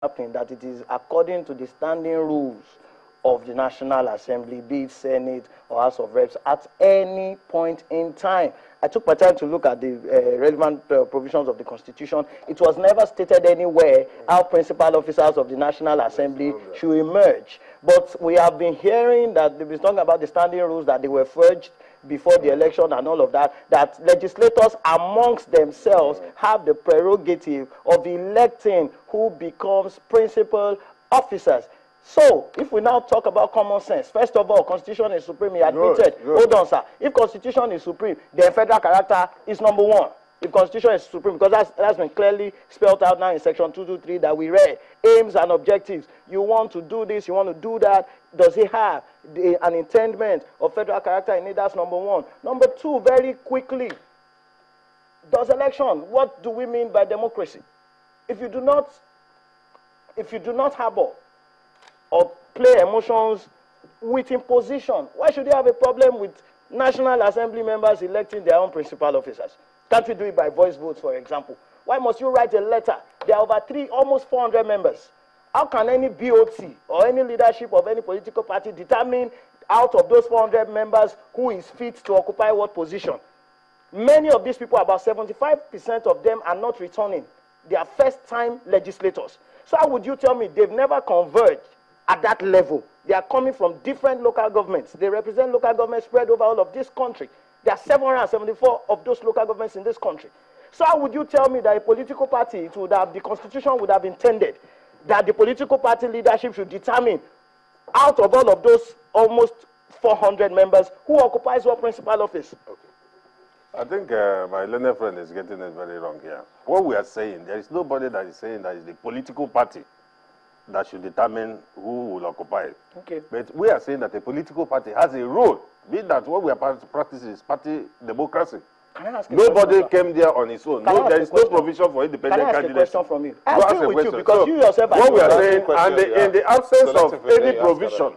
happening that it is according to the standing rules of the National Assembly, be it Senate or House of Reps, at any point in time. I took my time to look at the relevant provisions of the Constitution. It was never stated anywhere how principal officers of the National Assembly should emerge. But we have been hearing that they've been talking about the standing rules, that they were forged before the election and all of that, that legislators amongst themselves have the prerogative of electing who becomes principal officers. So, if we now talk about common sense, first of all, Constitution is supreme, he admitted. Hold on, sir. If Constitution is supreme, then federal character is number one. If Constitution is supreme, because that's been clearly spelled out now in Section 223 that we read, aims and objectives. You want to do this, you want to do that. Does it have an intendment of federal character in it? That's number one. Number two, very quickly, does election, what do we mean by democracy? If you do not harbor or play emotions with imposition, why should you have a problem with National Assembly members electing their own principal officers? Can't we do it by voice votes, for example? Why must you write a letter? There are over almost 400 members. How can any BOT or any leadership of any political party determine out of those 400 members who is fit to occupy what position? Many of these people, about 75% of them, are not returning. They are first-time legislators. So how would you tell me they've never converged at that level? They are coming from different local governments. They represent local governments spread over all of this country. There are 774 of those local governments in this country. So how would you tell me that a political party, the Constitution would have intended that the political party leadership should determine out of all of those almost 400 members who occupies what principal office? Okay. I think my learned friend is getting it very wrong here. What we are saying, there is nobody that is saying that it's the political party that should determine who will occupy it. Okay. But we are saying that a political party has a role, be that what we are practicing is party democracy. Can I ask Nobody came there on its own. No, there is no provision for independent candidates. Can I ask a question from you? I agree with you because you yourself are... What we are saying, and in the absence of any provision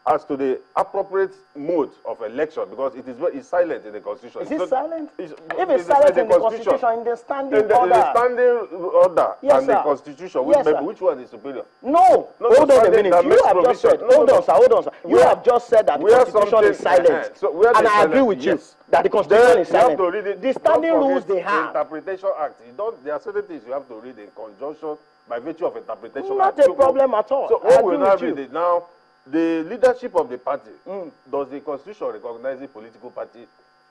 as to the appropriate mode of election, because it's silent in the Constitution. Is it silent? If it's silent in the Constitution, in the standing order. In the standing order and the Constitution, which one is superior? No. Hold on a minute. You have just said, hold on, sir. You have just said that the Constitution is silent. And I agree with you that the Constitution is silent. The standing rules they have. Interpretation Act. There are certain things you have to read in conjunction by virtue of interpretation. Not a problem at all. So what we now read it now. The leadership of the party, does the Constitution recognize the political party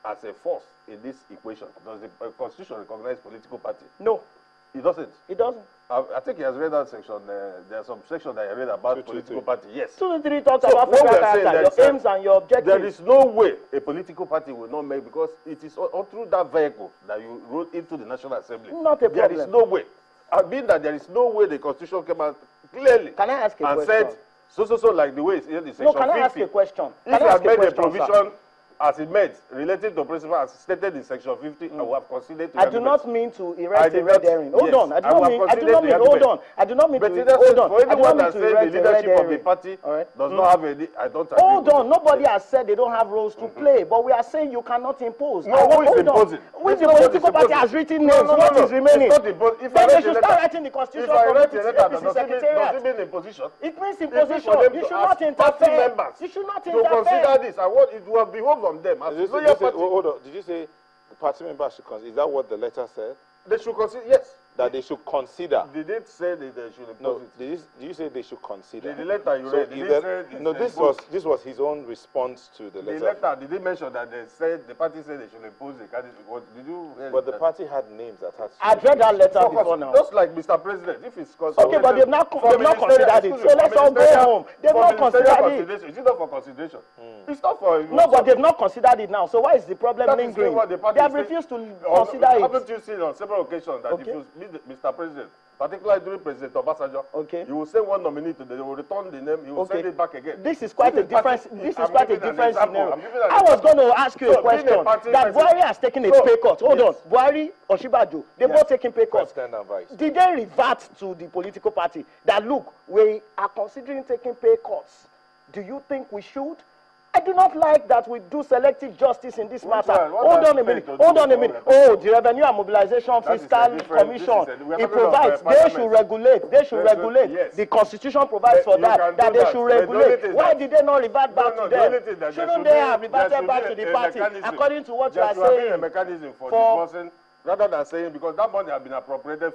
as a force in this equation? Does the Constitution recognize political party? No. It doesn't? It doesn't. I think he has read that section. There are some sections that I read about political party. Yes. 223 talks about federal character, your aims and your objectives. There is no way a political party will not make, because it is all through that vehicle that you wrote into the National Assembly. Not a problem. There is no way. I mean that there is no way the Constitution came out clearly. Can I ask a question? Said, so like the way it's in the section 50. No, can I ask a question? If you had made a provision as it made related to principle as stated in section 50, I would have considered to I do not mean to erect a red herring. Hold on. I do not mean to hold on. For anyone that says the leadership of the party does not have any, I don't agree. Hold on. Nobody has said they don't have roles to play, but we are saying you cannot impose. No, who is imposing? Which the political party has written names, what is remaining? Then they should start writing the Constitution from the APC Secretariat. Does it mean imposition? It means imposition. You should not interfere. You should not interfere. To consider this, it will behove on them. Hold on. Did you say the party members should consider? Is that what the letter said? They should consider, yes. That they should consider. They didn't say that they should impose it. Did you say they should consider? The letter you read, no, this was his own response to the letter. The letter, did they mention that the party said they should impose the candidate? Did you hear But the party had names attached. I've read that letter before now. Just like Mr. President, if it's okay, but they've not considered it. So let's all go home. They've not considered it. Is it not for consideration? It's not for... No, but they've not considered it now. So why is the problem lingering? They have refused to consider it. Haven't you seen on several occasions that if you meet Mr. President, particularly during President Obasanjo, you will send one nominee to them, they will return the name, you will send it back again. This is quite a different scenario. I was going to ask you a question. That Buhari has taken a pay cut. Hold on. Buhari, Osinbajo, they've both taken pay cuts. Did they revert to the political party that, look, we are considering taking pay cuts? Do you think we should? I do not like that we do selective justice in this matter. Hold on a minute. Oh, the Revenue and Mobilization Fiscal Commission, it provides, they should regulate. They should regulate. Yes. The Constitution provides for that they should regulate. Why did they not revert back to them? Shouldn't they have reverted back to the party, according to what you are saying? A mechanism for disbursing, rather than saying, because that money has been appropriated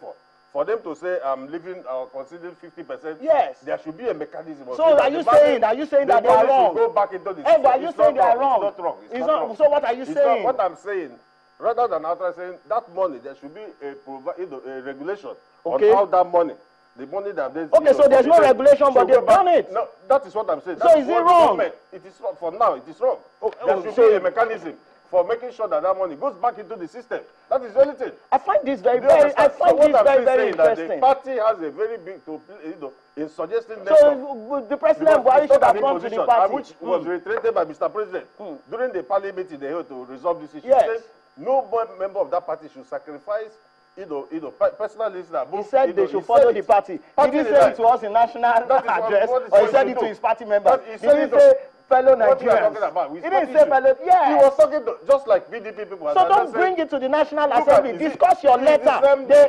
for them to say, I'm leaving or considering 50%. Yes. There should be a mechanism. So are you saying that they are wrong? Go back into the system. Are you saying they are wrong? It's not wrong. It's not wrong. So what are you saying? What I'm saying, rather than outright saying that money, there should be a regulation on how that money, the money that they. Okay, so there's no regulation, but they've done it. No, that is what I'm saying. So is it wrong? It is wrong. For now, it is wrong. There should be a mechanism for making sure that money goes back into the system. That is the only thing. I find this very interesting. The party has a very big to play, in suggesting. So the president Buhari should have gone to the party, which was reiterated by Mr. President during the parliament meeting they held to resolve this issue. Yes. He said no member of that party should sacrifice personal listener. He said they should follow the party. Did he say it to us in national address, or he said it to his party members? Did he say fellow Nigerians? He didn't say fellow. Yeah. He was talking to, just like PDP people. So don't bring it to the National Assembly. Discuss your letter.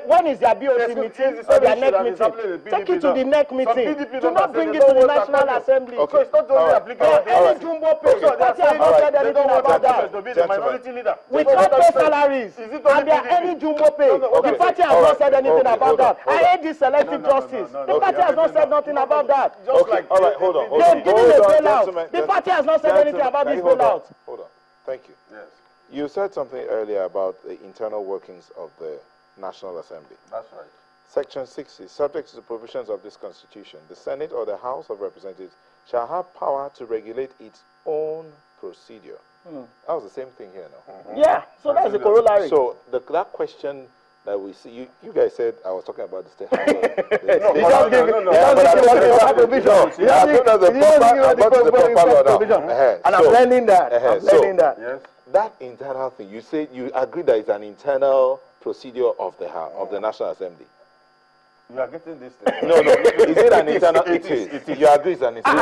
When is their BOC meeting or their next meeting? Take it to the next meeting. Do not bring it to the National Assembly. Okay, it's not only applicable. Any jumbo pay, the party has not said anything about that. To be the minority leader. We can't pay salaries, and there are any jumbo pay. The party has not said anything about that. I hate this selective justice. The party has not said nothing about that. Just like, all right, hold on. They've given a bailout. The party has not said anything about this bailout. Hold on. Thank you. yes, You said something earlier about the internal workings of the National Assembly. that's right. Section 60, subject to the provisions of this Constitution, the Senate or the House of Representatives shall have power to regulate its own procedure. That was the same thing here now. Yeah, so that's the corollary. So that question that we see, you guys said, I was talking about the state house. And I'm learning that. Yes. That internal thing, you said you agree that it's an internal procedure of the House, of the National Assembly. You are getting this thing. No, is it an internal? It is. You agree it's an internal.